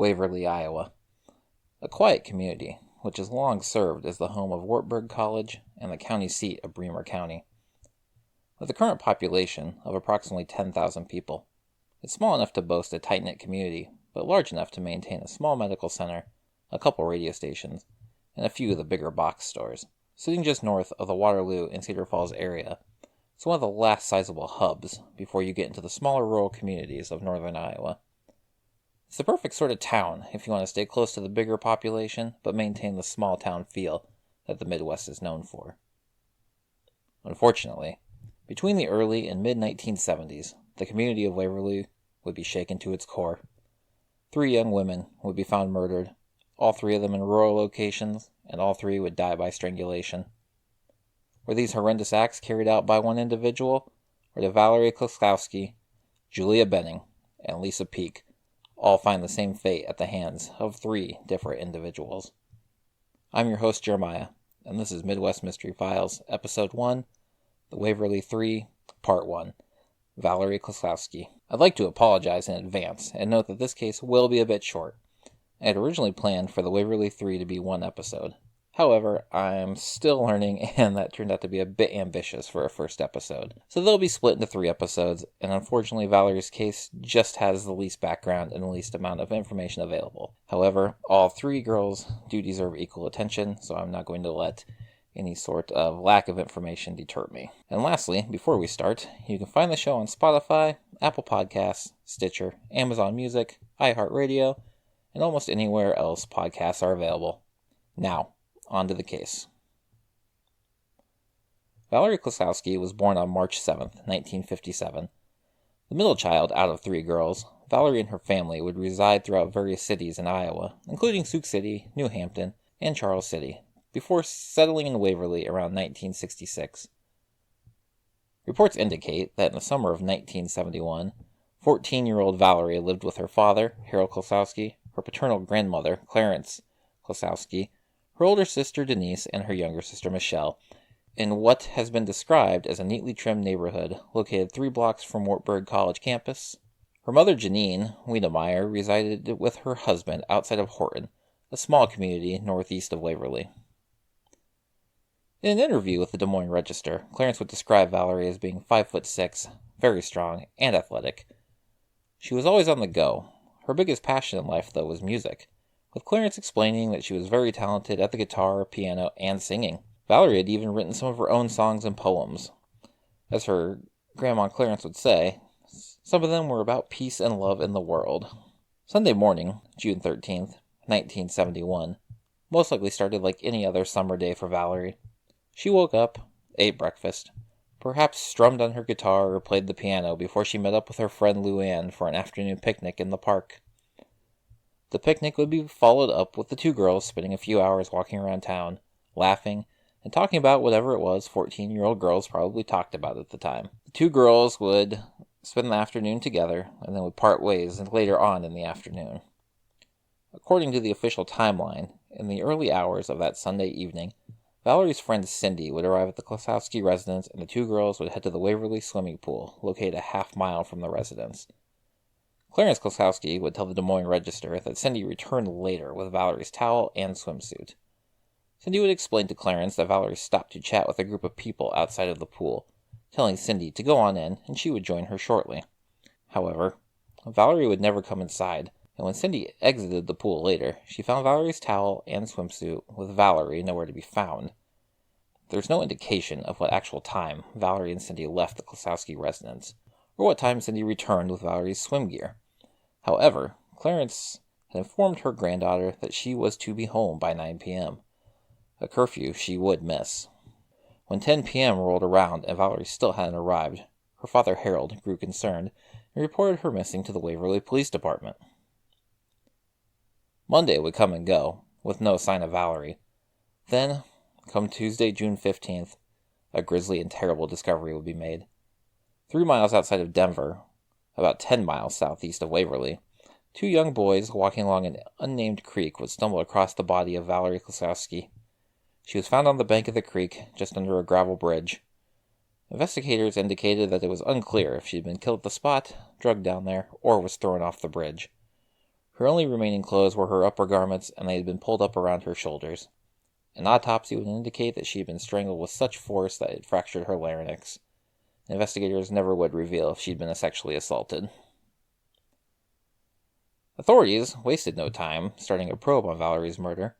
Waverly, Iowa. A quiet community, which has long served as the home of Wartburg College and the county seat of Bremer County. With a current population of approximately 10,000 people, it's small enough to boast a tight-knit community, but large enough to maintain a small medical center, a couple radio stations, and a few of the bigger box stores. Sitting just north of the Waterloo and Cedar Falls area, it's one of the last sizable hubs before you get into the smaller rural communities of northern Iowa. It's the perfect sort of town if you want to stay close to the bigger population, but maintain the small town feel that the Midwest is known for. Unfortunately, between the early and mid-1970s, the community of Waverly would be shaken to its core. 3 young women would be found murdered, all 3 of them in rural locations, and all 3 would die by strangulation. Were these horrendous acts carried out by one individual, or did Valerie Klossowsky, Julia Benning, and Lisa Peek all find the same fate at the hands of 3 different individuals? I'm your host, Jeremiah, and this is Midwest Mystery Files, Episode 1, The Waverly 3, Part 1, Valerie Klossowsky. I'd like to apologize in advance and note that this case will be a bit short. I had originally planned for the Waverly 3 to be 1 episode. However, I'm still learning, and that turned out to be a bit ambitious for a first episode. So they'll be split into 3 episodes, and unfortunately Valerie's case just has the least background and the least amount of information available. However, all 3 girls do deserve equal attention, so I'm not going to let any sort of lack of information deter me. And lastly, before we start, you can find the show on Spotify, Apple Podcasts, Stitcher, Amazon Music, iHeartRadio, and almost anywhere else podcasts are available. Now, on to the case. Valerie Klossowsky was born on March 7, 1957. The middle child out of 3 girls, Valerie and her family would reside throughout various cities in Iowa, including Sioux City, New Hampton, and Charles City, before settling in Waverly around 1966. Reports indicate that in the summer of 1971, 14-year-old Valerie lived with her father, Harold Klossowsky, her paternal grandmother, Clarence Klossowsky, her older sister Denise, and her younger sister Michelle, in what has been described as a neatly trimmed neighborhood located 3 blocks from Wartburg College campus. Her mother Janine Wiedemeyer resided with her husband outside of Horton, a small community northeast of Waverly. In an interview with the Des Moines Register, Clarence would describe Valerie as being 5'6", very strong, and athletic. She was always on the go. Her biggest passion in life, though, was music, with Clarence explaining that she was very talented at the guitar, piano, and singing. Valerie had even written some of her own songs and poems. As her grandma Clarence would say, some of them were about peace and love in the world. Sunday morning, June 13th, 1971, most likely started like any other summer day for Valerie. She woke up, ate breakfast, perhaps strummed on her guitar or played the piano before she met up with her friend Luann for an afternoon picnic in the park. The picnic would be followed up with the 2 girls spending a few hours walking around town, laughing, and talking about whatever it was 14-year-old girls probably talked about at the time. The 2 girls would spend the afternoon together, and then would part ways later on in the afternoon. According to the official timeline, in the early hours of that Sunday evening, Valerie's friend Cindy would arrive at the Klossowsky residence, and the 2 girls would head to the Waverly swimming pool, located a half-mile from the residence. Clarence Klossowsky would tell the Des Moines Register that Cindy returned later with Valerie's towel and swimsuit. Cindy would explain to Clarence that Valerie stopped to chat with a group of people outside of the pool, telling Cindy to go on in and she would join her shortly. However, Valerie would never come inside, and when Cindy exited the pool later, she found Valerie's towel and swimsuit with Valerie nowhere to be found. There's no indication of what actual time Valerie and Cindy left the Klossowsky residence, or what time Cindy returned with Valerie's swim gear. However, Clarence had informed her granddaughter that she was to be home by 9 p.m., a curfew she would miss. When 10 p.m. rolled around and Valerie still hadn't arrived, her father Harold grew concerned and reported her missing to the Waverly Police Department. Monday would come and go, with no sign of Valerie. Then, come Tuesday, June 15th, a grisly and terrible discovery would be made. 3 miles outside of Denver, about 10 miles southeast of Waverly, 2 young boys walking along an unnamed creek would stumble across the body of Valerie Klossowsky. She was found on the bank of the creek, just under a gravel bridge. Investigators indicated that it was unclear if she had been killed at the spot, drugged down there, or was thrown off the bridge. Her only remaining clothes were her upper garments, and they had been pulled up around her shoulders. An autopsy would indicate that she had been strangled with such force that it fractured her larynx. Investigators never would reveal if she'd been sexually assaulted. Authorities wasted no time starting a probe on Valerie's murder.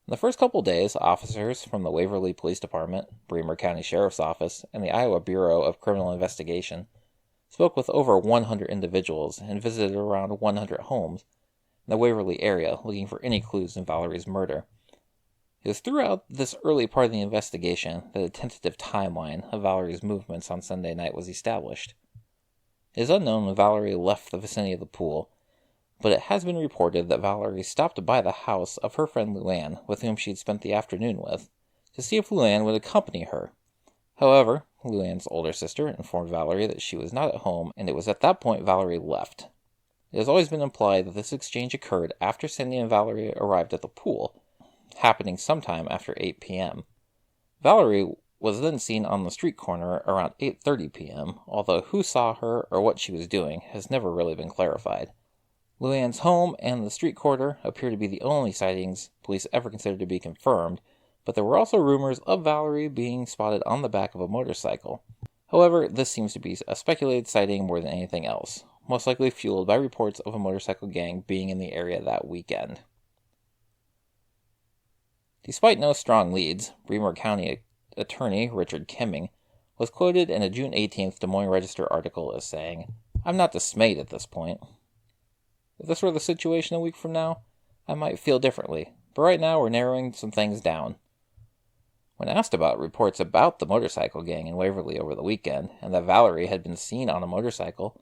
In the first couple days, officers from the Waverly Police Department, Bremer County Sheriff's Office, and the Iowa Bureau of Criminal Investigation spoke with over 100 individuals and visited around 100 homes in the Waverly area looking for any clues in Valerie's murder. It was throughout this early part of the investigation that a tentative timeline of Valerie's movements on Sunday night was established. It is unknown when Valerie left the vicinity of the pool, but it has been reported that Valerie stopped by the house of her friend Luann, with whom she had spent the afternoon with, to see if Luann would accompany her. However, Luann's older sister informed Valerie that she was not at home, and it was at that point Valerie left. It has always been implied that this exchange occurred after Cindy and Valerie arrived at the pool, happening sometime after 8 p.m. Valerie was then seen on the street corner around 8:30 p.m., although who saw her or what she was doing has never really been clarified. Luann's home and the street corner appear to be the only sightings police ever considered to be confirmed, but there were also rumors of Valerie being spotted on the back of a motorcycle. However, this seems to be a speculated sighting more than anything else, most likely fueled by reports of a motorcycle gang being in the area that weekend. Despite no strong leads, Bremer County Attorney Richard Kimming was quoted in a June 18th Des Moines Register article as saying, "I'm not dismayed at this point. If this were the situation a week from now, I might feel differently, but right now we're narrowing some things down." When asked about reports about the motorcycle gang in Waverly over the weekend, and that Valerie had been seen on a motorcycle,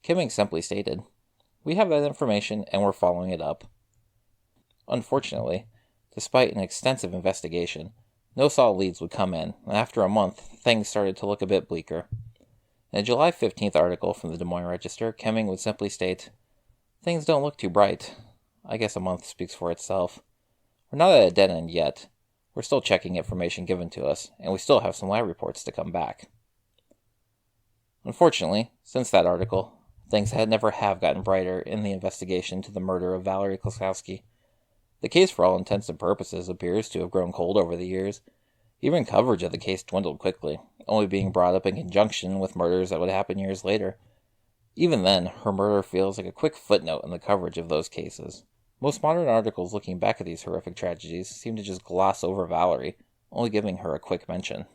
Kimming simply stated, "We have that information and we're following it up." Unfortunately, despite an extensive investigation, no solid leads would come in, and after a month, things started to look a bit bleaker. In a July 15th article from the Des Moines Register, Kimming would simply state, "Things don't look too bright. I guess a month speaks for itself. We're not at a dead end yet. We're still checking information given to us, and we still have some lab reports to come back." Unfortunately, since that article, things had never have gotten brighter in the investigation to the murder of Valerie Klossowsky. The case, for all intents and purposes, appears to have grown cold over the years. Even coverage of the case dwindled quickly, only being brought up in conjunction with murders that would happen years later. Even then, her murder feels like a quick footnote in the coverage of those cases. Most modern articles looking back at these horrific tragedies seem to just gloss over Valerie, only giving her a quick mention.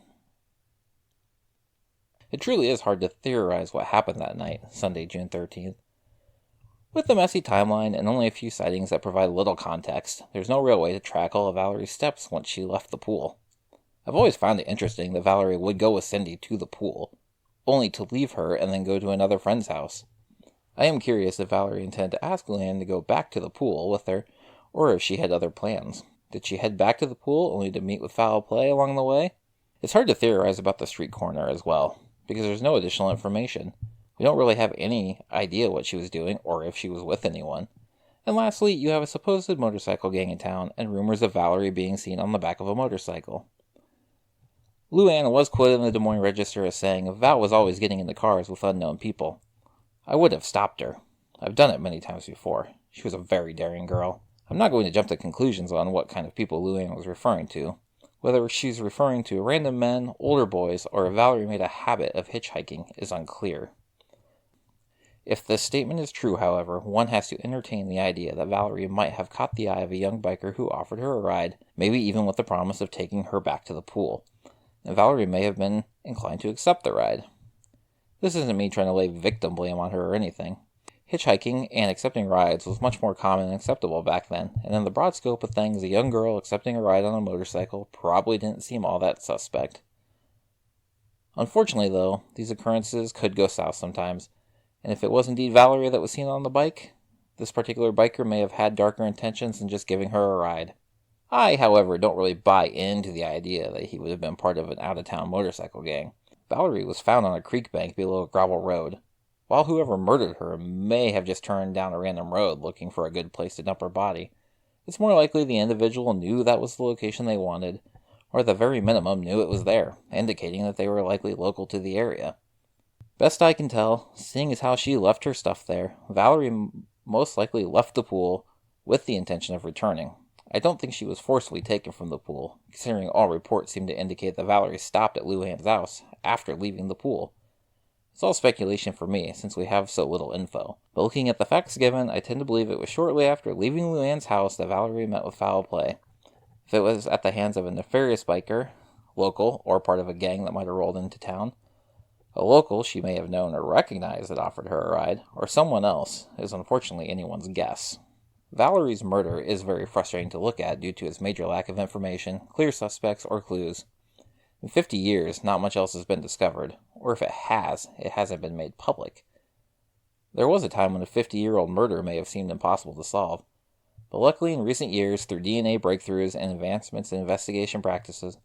It truly is hard to theorize what happened that night, Sunday, June 13th. With the messy timeline and only a few sightings that provide little context, there's no real way to track all of Valerie's steps once she left the pool. I've always found it interesting that Valerie would go with Cindy to the pool, only to leave her and then go to another friend's house. I am curious if Valerie intended to ask Luann to go back to the pool with her, or if she had other plans. Did she head back to the pool only to meet with foul play along the way? It's hard to theorize about the street corner as well, because there's no additional information. We don't really have any idea what she was doing, or if she was with anyone. And lastly, you have a supposed motorcycle gang in town, and rumors of Valerie being seen on the back of a motorcycle. Luann was quoted in the Des Moines Register as saying, "Val was always getting into cars with unknown people. I would have stopped her. I've done it many times before. She was a very daring girl." I'm not going to jump to conclusions on what kind of people Luann was referring to. Whether she's referring to random men, older boys, or if Valerie made a habit of hitchhiking is unclear. If this statement is true, however, one has to entertain the idea that Valerie might have caught the eye of a young biker who offered her a ride, maybe even with the promise of taking her back to the pool. And Valerie may have been inclined to accept the ride. This isn't me trying to lay victim blame on her or anything. Hitchhiking and accepting rides was much more common and acceptable back then, and in the broad scope of things, a young girl accepting a ride on a motorcycle probably didn't seem all that suspect. Unfortunately, though, these occurrences could go south sometimes, and if it was indeed Valerie that was seen on the bike, this particular biker may have had darker intentions than just giving her a ride. I, however, don't really buy into the idea that he would have been part of an out-of-town motorcycle gang. Valerie was found on a creek bank below a gravel road, while whoever murdered her may have just turned down a random road looking for a good place to dump her body. It's more likely the individual knew that was the location they wanted, or at the very minimum knew it was there, indicating that they were likely local to the area. Best I can tell, seeing as how she left her stuff there, Valerie most likely left the pool with the intention of returning. I don't think she was forcibly taken from the pool, considering all reports seem to indicate that Valerie stopped at Luann's house after leaving the pool. It's all speculation for me, since we have so little info. But looking at the facts given, I tend to believe it was shortly after leaving Luann's house that Valerie met with foul play. If it was at the hands of a nefarious biker, local, or part of a gang that might have rolled into town, a local she may have known or recognized that offered her a ride, or someone else, is unfortunately anyone's guess. Valerie's murder is very frustrating to look at due to its major lack of information, clear suspects, or clues. In 50 years, not much else has been discovered, or if it has, it hasn't been made public. There was a time when a 50-year-old murder may have seemed impossible to solve, but luckily in recent years, through DNA breakthroughs and advancements in investigation practices,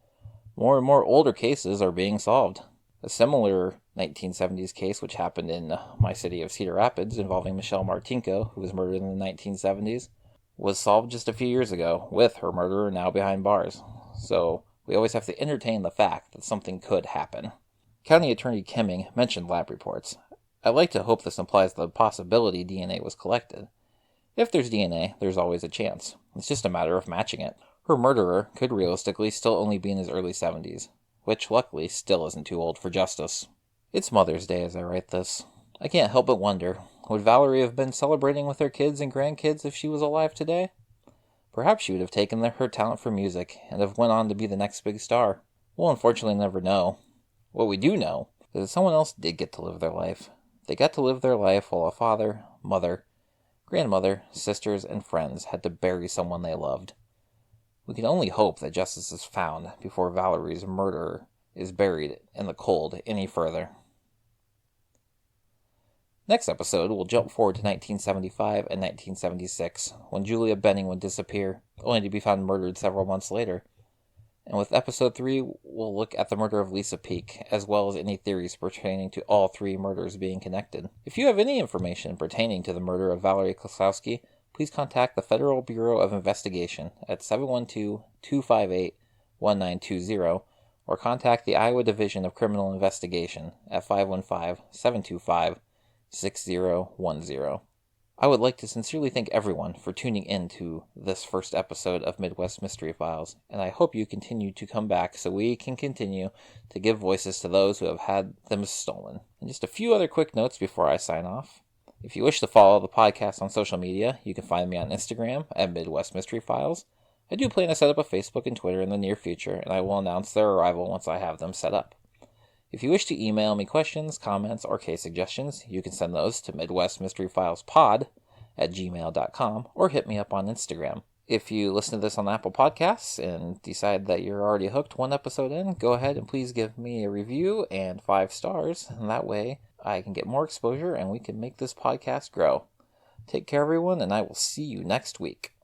more and more older cases are being solved. A similar 1970s case, which happened in my city of Cedar Rapids, involving Michelle Martinko, who was murdered in the 1970s, was solved just a few years ago, with her murderer now behind bars. So, we always have to entertain the fact that something could happen. County Attorney Kimming mentioned lab reports. I like to hope this implies the possibility DNA was collected. If there's DNA, there's always a chance. It's just a matter of matching it. Her murderer could realistically still only be in his early 70s. Which, luckily, still isn't too old for justice. It's Mother's Day as I write this. I can't help but wonder, would Valerie have been celebrating with her kids and grandkids if she was alive today? Perhaps she would have taken her talent for music, and have went on to be the next big star. We'll unfortunately never know. What we do know is that someone else did get to live their life. They got to live their life while a father, mother, grandmother, sisters, and friends had to bury someone they loved. We can only hope that justice is found before Valerie's murderer is buried in the cold any further. Next episode, we'll jump forward to 1975 and 1976, when Julia Benning would disappear, only to be found murdered several months later. And with episode 3, we'll look at the murder of Lisa Peek, as well as any theories pertaining to all 3 murders being connected. If you have any information pertaining to the murder of Valerie Klossowsky, please contact the Federal Bureau of Investigation at 712-258-1920, or contact the Iowa Division of Criminal Investigation at 515-725-6010. I would like to sincerely thank everyone for tuning in to this first episode of Midwest Mystery Files, and I hope you continue to come back so we can continue to give voices to those who have had them stolen. And just a few other quick notes before I sign off. If you wish to follow the podcast on social media, you can find me on Instagram at Midwest Mystery Files. I do plan to set up a Facebook and Twitter in the near future, and I will announce their arrival once I have them set up. If you wish to email me questions, comments, or case suggestions, you can send those to midwestmysteryfilespod at gmail.com or hit me up on Instagram. If you listen to this on Apple Podcasts and decide that you're already hooked one episode in, go ahead and please give me a review and 5 stars, and that way I can get more exposure and we can make this podcast grow. Take care, everyone, and I will see you next week.